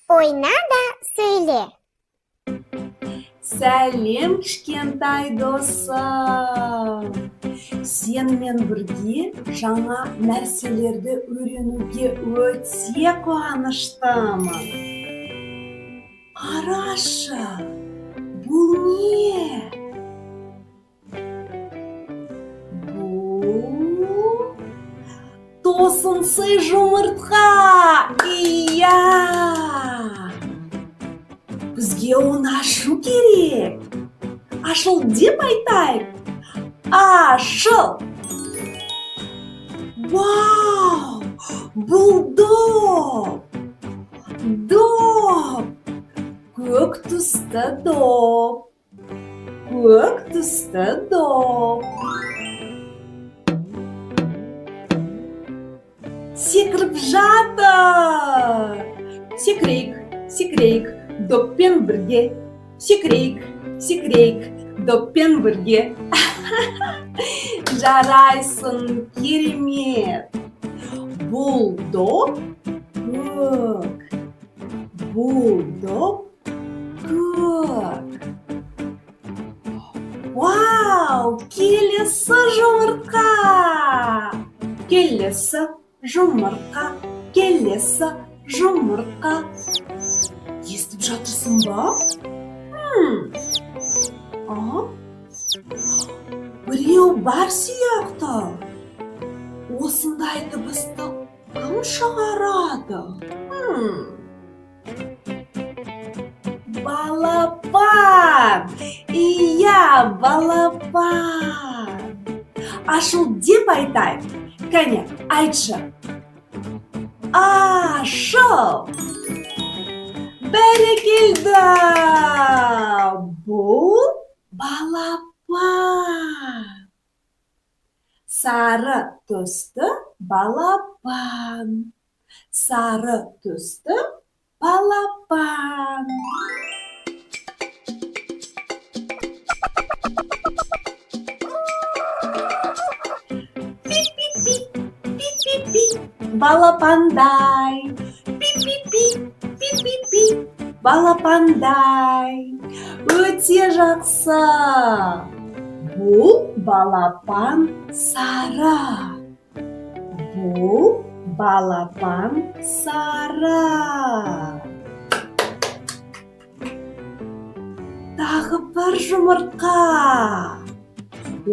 Oyna da söyle. Сәлем, кішкентай досым. Сенімен бірге жаңа нәрселерді үйренуге өте қуаныштымын. Қарашы, бұл не? Бұл тосынсый жұмыртқа. Иә! Бізге оны ашу керек. Ашыл деп айтайық. Ашыл! Вау! Бұл доп! Доп! Көк түсті доп! Көк түсті доп! Секіріп жатыр! Секірейік, секірейік. Доппен бірге, секірейік, секірейік, доппен бірге. Жарайсың, керемет. Бұл доп көк. Бұл доп көк. Вау, келесі жұмыртқа. Келесі жұмыртқа, келесі жұмыртқа. Естіп жатырсың ба? Біреу бар сияқты. Осындай дыбысты кім шығарады? Балапан! Иә, балапан! Ашыл деп айтайық. Кәне, айтшы. Ашыл! Бәрекелді! Бұл балапан. Сары түсті балапан. Сары түсті балапан. Пи-пи-пи, пи-пи-пи, балапандай. Пи-пи-пи. Пи-пи-пи, балапандай. Өте жақсы. Бұл балапан сары. Бұл балапан сары. Тағы бір жұмыртқа.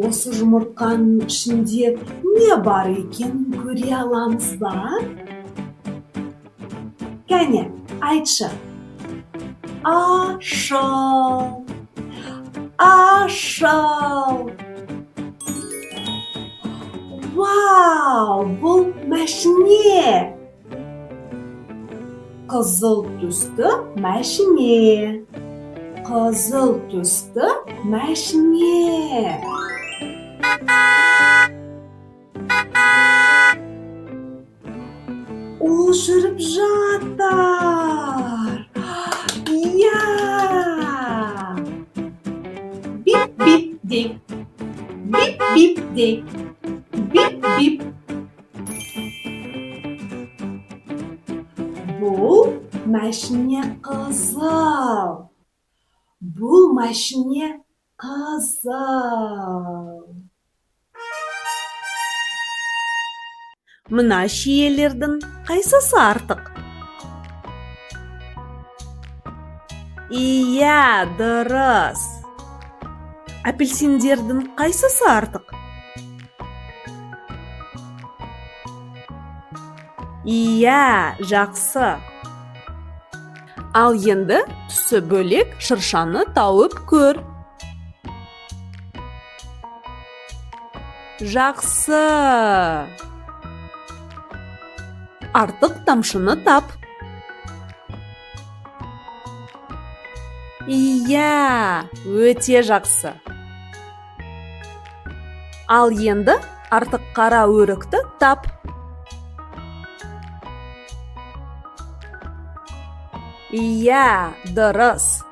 Осы жұмыртқаның ішінде не бар екенін көре аламыз ба? Кәне, айтшы. Ашыл. Ашыл. Вау, бұл мәшіне. Қызыл түсті мәшіне. Қызыл түсті мәшіне. Ол жүріп жатыр. Иә! Бип-бип дейік. Бип-бип дейік. Бип-бип. Бұл мәшіне қызыл. Бұл мәшіне қызыл. Мына шиелердің қайсысы артық? Иә, дұрыс. Апельсиндердің қайсысы артық? Иә, жақсы. Ал енді түсі бөлек шыршаны тауып көр. Жақсы. Артық тамшыны тап. Иә, өте жақсы. Ал енді артық қара өрікті тап. Иә, дұрыс.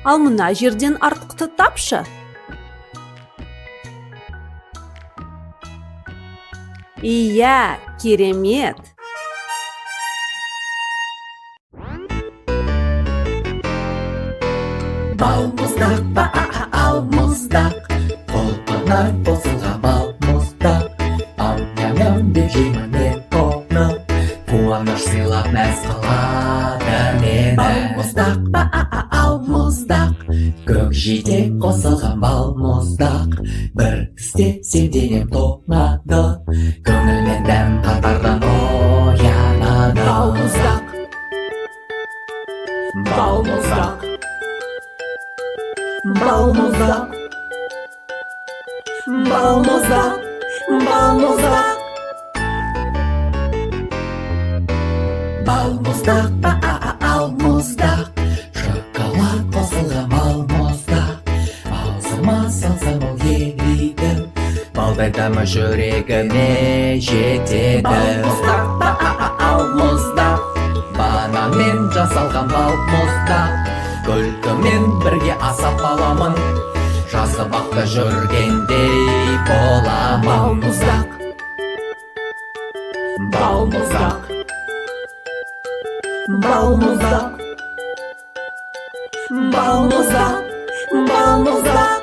Ал мына жерден артықты тапшы. Иә, керемет. Балмұздақ, балмұздақ, қолқаны қосылған балмұздақ. Ам-ням-ням деп жеймін мен оны, қуаныш сыйлап мәз қылады мені. Балмұздақ, балмұздақ, көкжиде қосылған балмұздақ. Бір істесем денем тоңады, көңілмен дәм қатардан оянады. Балмұздақ, балмұздақ, балмұздақ, балмұздақ, балмұздақ. Балмұздақ, балмұздақ, шоколад қосылған балмұздақ. Аузыма салсам ол ериді, балдай дәмі жүрегіме жетеді. Балмұздақ, балмұздақ, бананмен жасалған балмұздақ. Күлкімен бірге асап аламын, жазғы бақта жүргендей боламын. балмұздақ, балмұздақ, балмұздақ, балмұздақ, балмұздақ.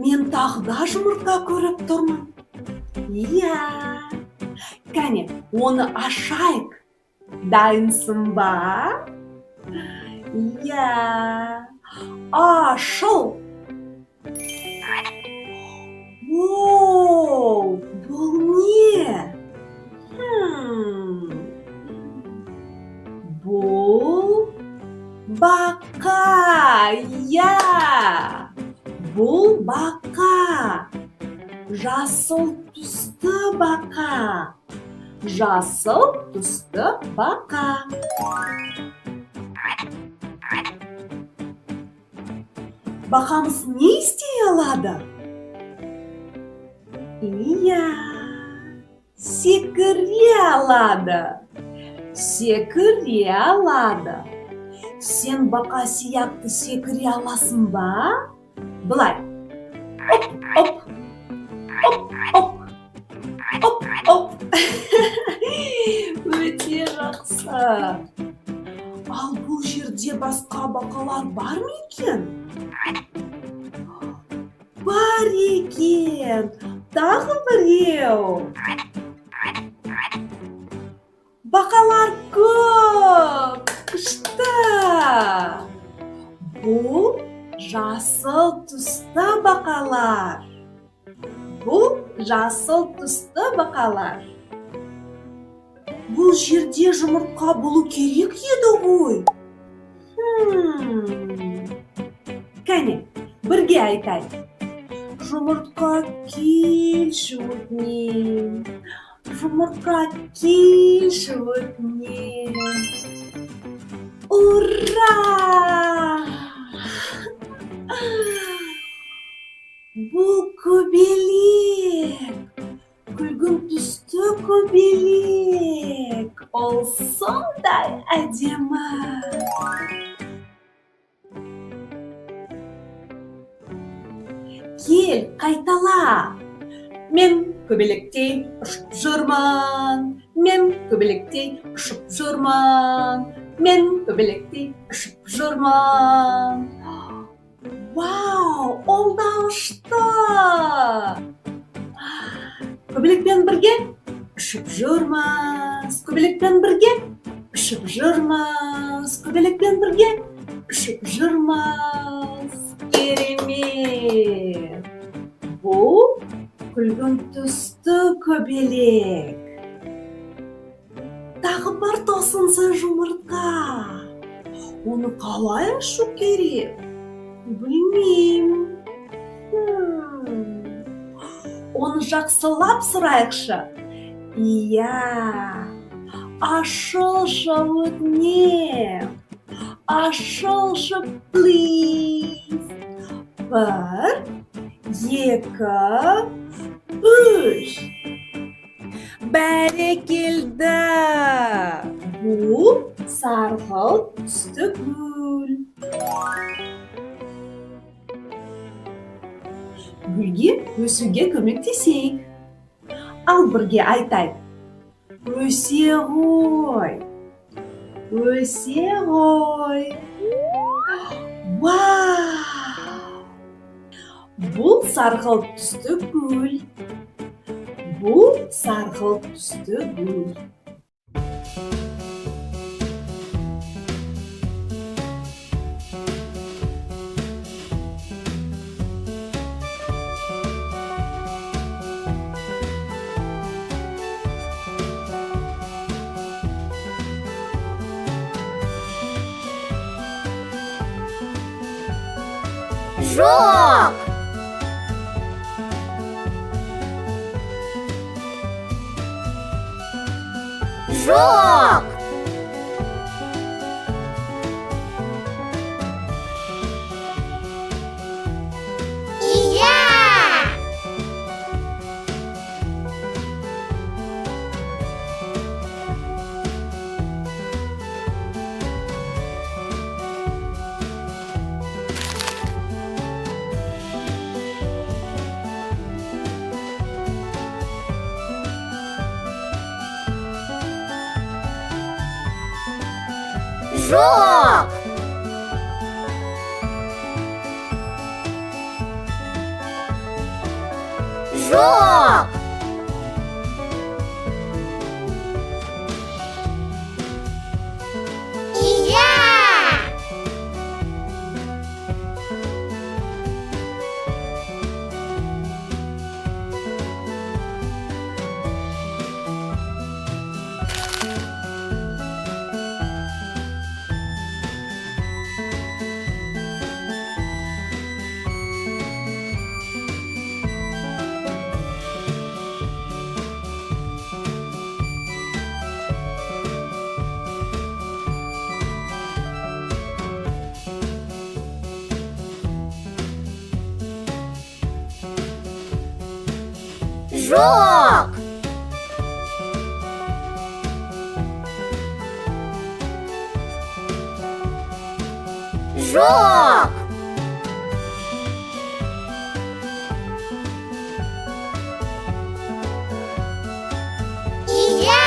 Мен тағы да жұмыртқа көріп тұрмын. Иә. Кәне, оны ашайық. Дайынсың ба? Иә. Ашыл. Оу, бұл не? Бұл бақа. Иә. Бұл бақа. Жасыл түсті бақа. Жасыл түсті бақа. Бақамыз не істей алады? Иә, секіре алады. Секіре алады. Сен бақа сияқты секіре аласың ба? Былай. Оп, оп, оп, оп, оп, оп. Өте жақсы. Ал бұл жерде басқа бақалар бар ма екен? Бар екен. Тағы біреу. Бақалар көп. Күшті. Бұл жасыл түсті бақалар. Бұл жасыл түсті бақалар. Бұл жерде жұмыртқа болу керек еді ғой. Кәне, бірге айтайық. Жұмыртқа келші өтінем. Жұмыртқа келші өтінем. Ура! Бұл көбелек. Күлгін түсті көбелек. Ол сондай әдемі. Кел, қайтала. Мен көбелектей ұшып жүрмін. Мен көбелектей ұшып жүрмін. Мен көбелектей ұшып жүрмін. Вау, ол да ұшты. Көбелекпен бірге ұшып жүрміз. Көбелекпен бірге ұшып жүрміз. Көбелекпен бірге ұшып жүрміз. Керемет. Бұл күлгін түсті көбелек. Тағы бар тосынсыз жұмыртқа. Оны қалай ашу керек? Білмеймін. Оны жақсылап сұрайықшы. Иә. Ашылшы өтінем. Ашылшы, please. 1, 2, 3. Бәрекелді. Бұл сарғылт түсті гүл. гүлге өсуге көмектесейік. Ал бірге айтайық. Өсе ғой. Өсе ғой. Вау! Бұл сарғылт түсті гүл. Бұл сарғылт түсті гүл. Жоқ. Жоқ. Иә. Жоқ. Жоқ. Иә. Жоқ. Жоқ. Иә.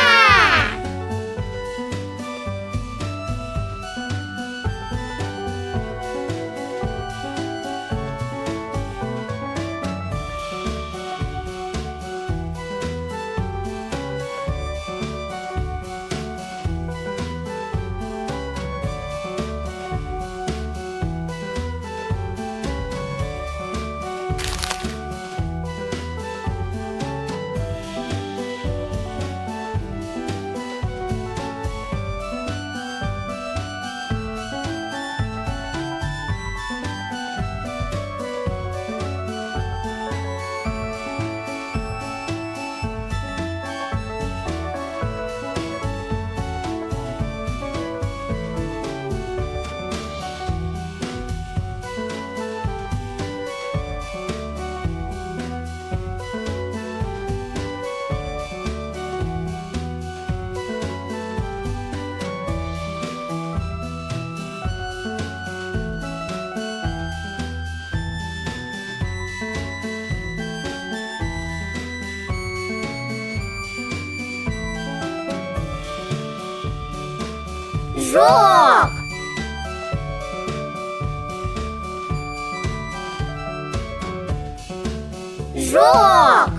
Жоқ. Жоқ.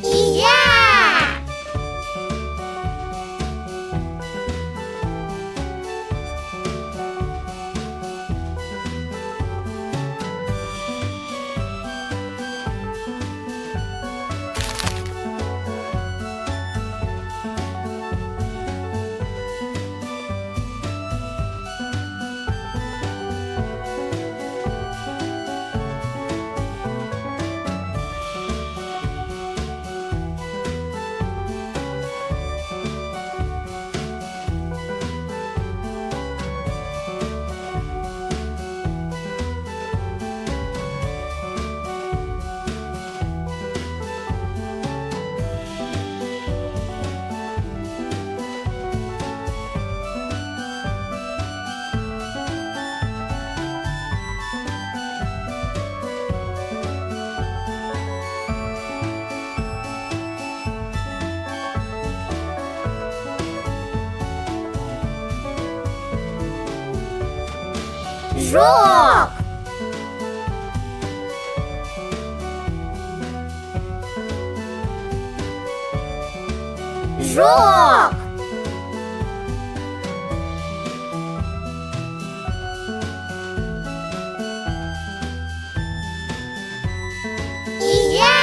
Иә. жоқ, жоқ, иә,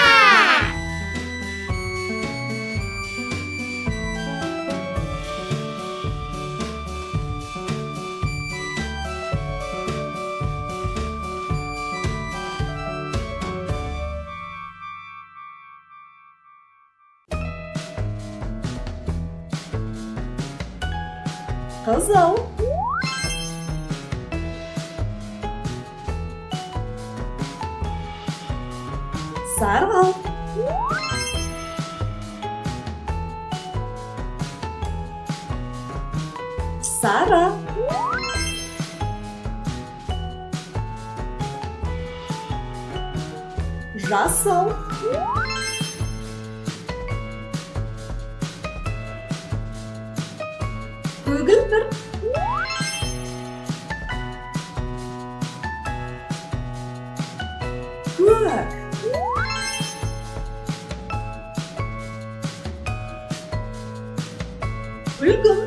Қызыл. Сарғылт. Сары. Жасыл. Көгілдір. Көк. Күлгін.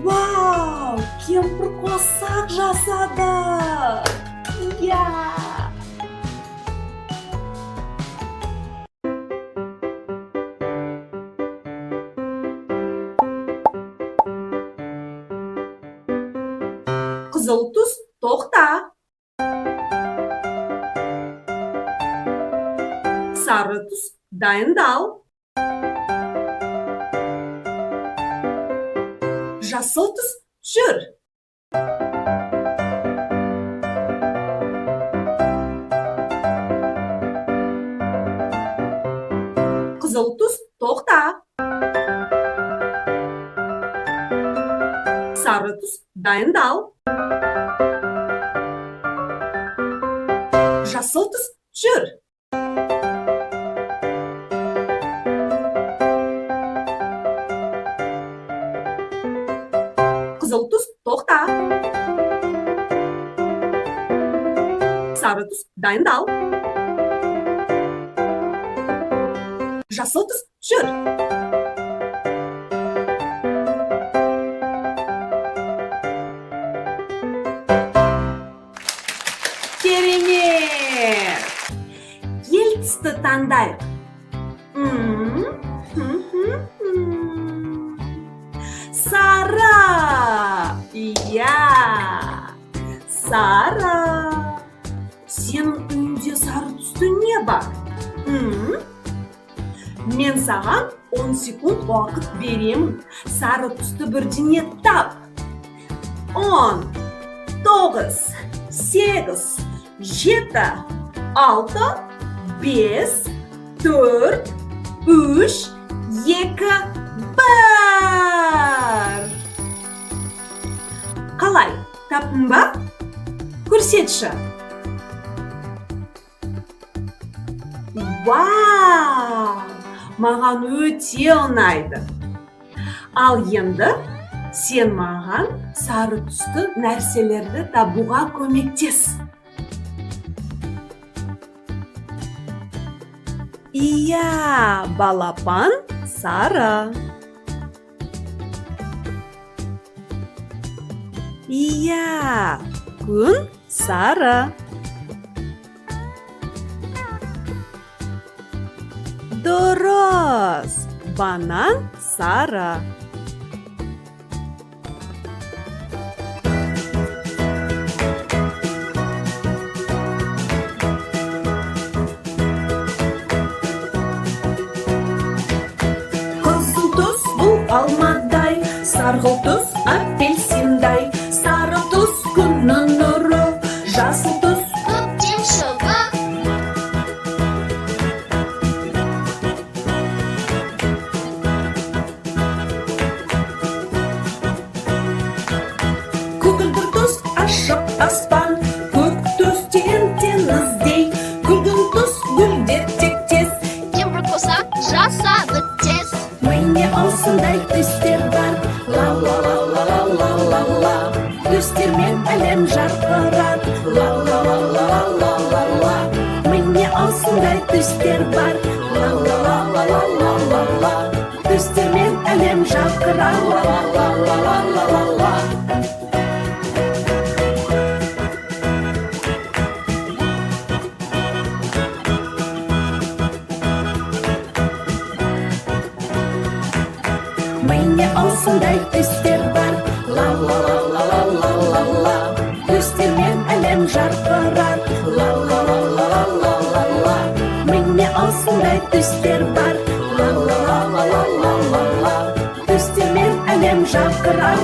Вау! Кемпір қосақ жасады. Иә! Қызыл түс, тоқта. Сары түс, дайындал. Жасыл түс, жүр. Қызыл түс, тоқта. Сары түс, дайындал. Жасыл түс, жүр. Қызыл түс, тоқта. Сары түс, дайындал. Жасыл түс, жүр. Керемет! Ел түсті таңдайық. Сары! Иә! Сары! Сенің үйінде сары түсті не бар? Мен саған 10 секунд уақыт беремін. Сары түсті бірдеңе тап. 10, 9, 8, 7, 6, 5, 4, 3, 2, 1. Қалай? Таптың ба? Көрсетші. Вау! Маған өте ұнайды. Ал енді сен маған сары түсті нәрселерді табуға көмектес. Иә, балапан сары. Иә, күн сары. Дұрыс, банан сары. Қызыл түс бұл алмадай, сарғылт түс апельсиндай, сары түс күннің нұры, жасыл түс көктем шығы, көгілдір түс ашық аспан, көк түстен теңіздей, күлгін түс гүлдер тектес. кемпір қосақ жасады тез. Міне осындай түстер бар, ла ла ла ла ла ла ла ла. түстер бар. Ла-ла-ла-ла-ла-ла-ла. Түстермен әлем жарқыра. Ла-ла-ла-ла-ла-ла-ла. Міне осындай түстер бар. Ла-ла-ла-ла-ла-ла-ла. Түстермен әлем жарқырар. Ла-ла-ла-ла-ла-ла-ла. Міне осындай түстер бар. Ла-ла-ла-ла-ла-ла-ла. Түстермен әлем жарқырар.